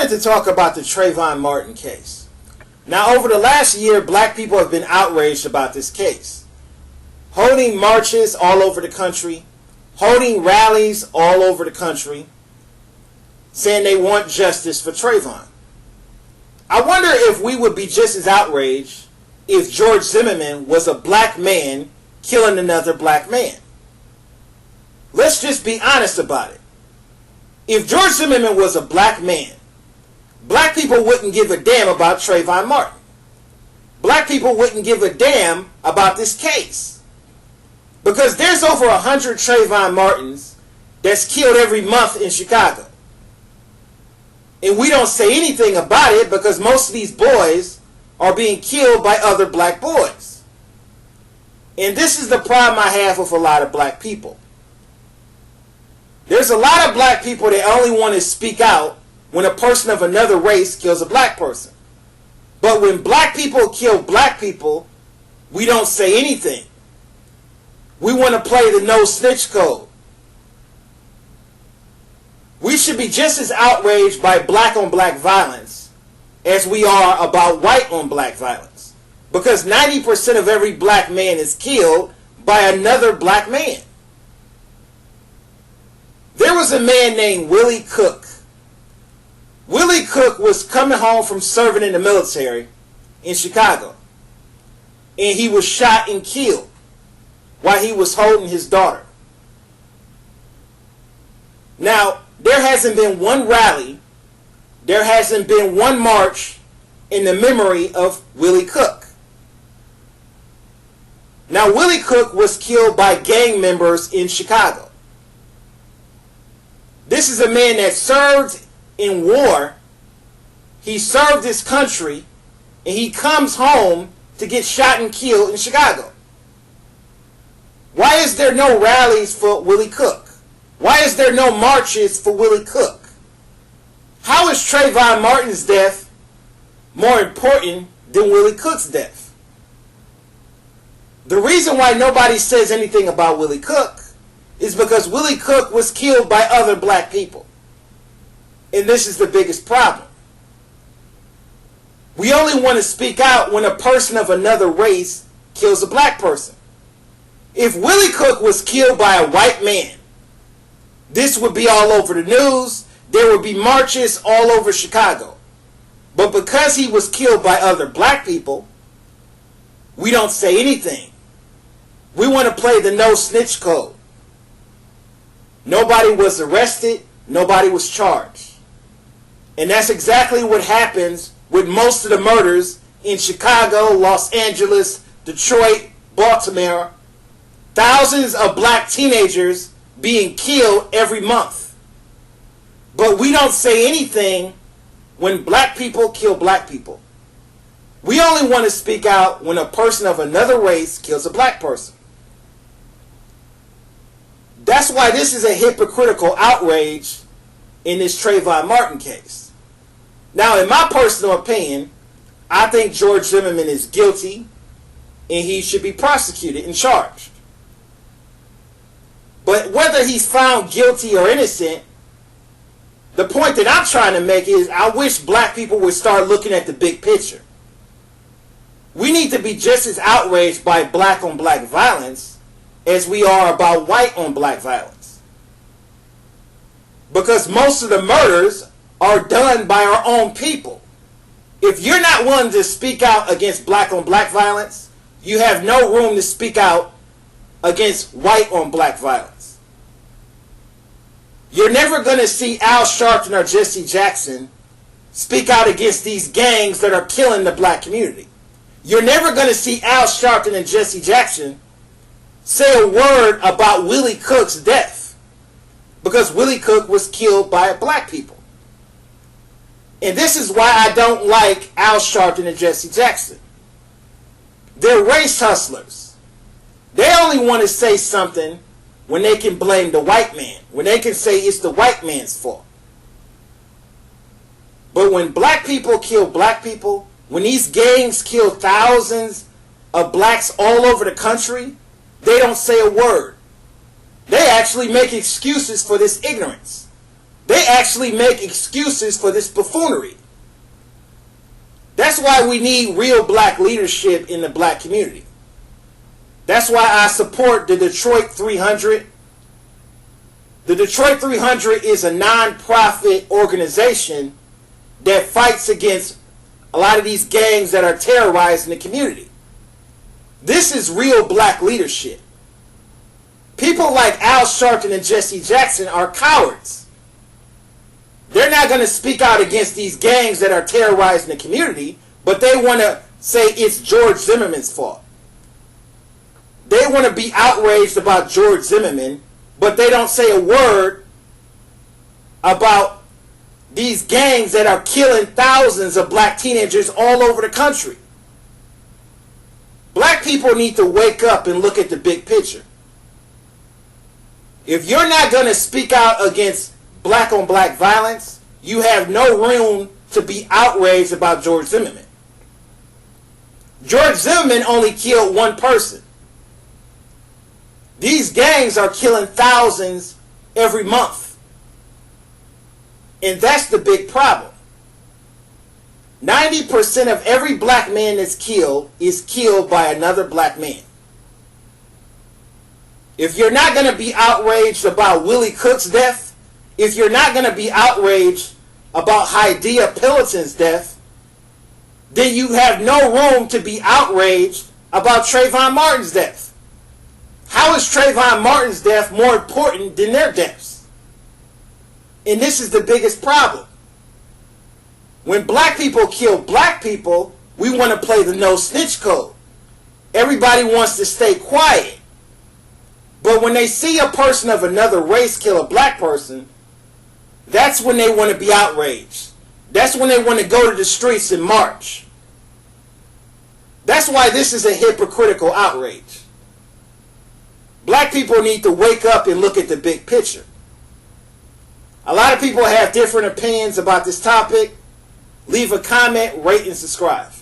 wanted to talk about the Trayvon Martin case. Now, over the last year, black people have been outraged about this case, holding marches all over the country, holding rallies all over the country, saying they want justice for Trayvon. I wonder if we would be just as outraged if George Zimmerman was a black man killing another black man. Let's just be honest about it. If George Zimmerman was a black man, black people wouldn't give a damn about Trayvon Martin. Black people wouldn't give a damn about this case. Because there's over 100 Trayvon Martins that's killed every month in Chicago. And we don't say anything about it because most of these boys are being killed by other black boys. And this is the problem I have with a lot of black people. There's a lot of black people that only want to speak out when a person of another race kills a black person. But when black people kill black people, we don't say anything. We want to play the no snitch code. We should be just as outraged by black on black violence as we are about white on black violence. Because 90% of every black man is killed by another black man. There was a man named Willie Cook. Willie Cook was coming home from serving in the military in Chicago. And he was shot and killed while he was holding his daughter. Now, there hasn't been one rally, there hasn't been one march in the memory of Willie Cook. Now, Willie Cook was killed by gang members in Chicago. This is a man that served in war. He served his country, and he comes home to get shot and killed in Chicago. Why is there no rallies for Willie Cook? Why is there no marches for Willie Cook? How is Trayvon Martin's death more important than Willie Cook's death? The reason why nobody says anything about Willie Cook is because Willie Cook was killed by other black people. And this is the biggest problem. We only want to speak out when a person of another race kills a black person. If Willie Cook was killed by a white man, this would be all over the news. There would be marches all over Chicago. But because he was killed by other black people, we don't say anything. We want to play the no snitch code. Nobody was arrested. Nobody was charged. And that's exactly what happens with most of the murders in Chicago, Los Angeles, Detroit, Baltimore. Thousands of black teenagers being killed every month. But we don't say anything when black people kill black people. We only want to speak out when a person of another race kills a black person. That's why this is a hypocritical outrage in this Trayvon Martin case. Now, in my personal opinion, I think George Zimmerman is guilty and he should be prosecuted and charged. But whether he's found guilty or innocent, the point that I'm trying to make is I wish black people would start looking at the big picture. We need to be just as outraged by black on black violence as we are about white on black violence. Because most of the murders are done by our own people. If you're not willing to speak out against black on black violence, you have no room to speak out against white on black violence. You're never going to see Al Sharpton or Jesse Jackson speak out against these gangs that are killing the black community. You're never going to see Al Sharpton and Jesse Jackson say a word about Willie Cook's death, because Willie Cook was killed by black people. And this is why I don't like Al Sharpton and Jesse Jackson. They're race hustlers. They only want to say something when they can blame the white man, when they can say it's the white man's fault. But when black people kill black people, when these gangs kill thousands of blacks all over the country, they don't say a word. They actually make excuses for this ignorance. They actually make excuses for this buffoonery. That's why we need real black leadership in the black community. That's why I support the Detroit 300. The Detroit 300 is a non-profit organization that fights against a lot of these gangs that are terrorizing the community. This is real black leadership. People like Al Sharpton and Jesse Jackson are cowards. They're not going to speak out against these gangs that are terrorizing the community, but they want to say it's George Zimmerman's fault. They want to be outraged about George Zimmerman, but they don't say a word about these gangs that are killing thousands of black teenagers all over the country. Black people need to wake up and look at the big picture. If you're not going to speak out against black on black violence, you have no room to be outraged about George Zimmerman. George Zimmerman only killed one person. These gangs are killing thousands every month. And that's the big problem. 90% of every black man that's killed is killed by another black man. If you're not going to be outraged about Willie Cook's death, if you're not going to be outraged about Hydea Pilliton's death, then you have no room to be outraged about Trayvon Martin's death. How is Trayvon Martin's death more important than their deaths? And this is the biggest problem. When black people kill black people, we want to play the no snitch code. Everybody wants to stay quiet. But when they see a person of another race kill a black person, that's when they want to be outraged. That's when they want to go to the streets and march. That's why this is a hypocritical outrage. Black people need to wake up and look at the big picture. A lot of people have different opinions about this topic. Leave a comment, rate, and subscribe.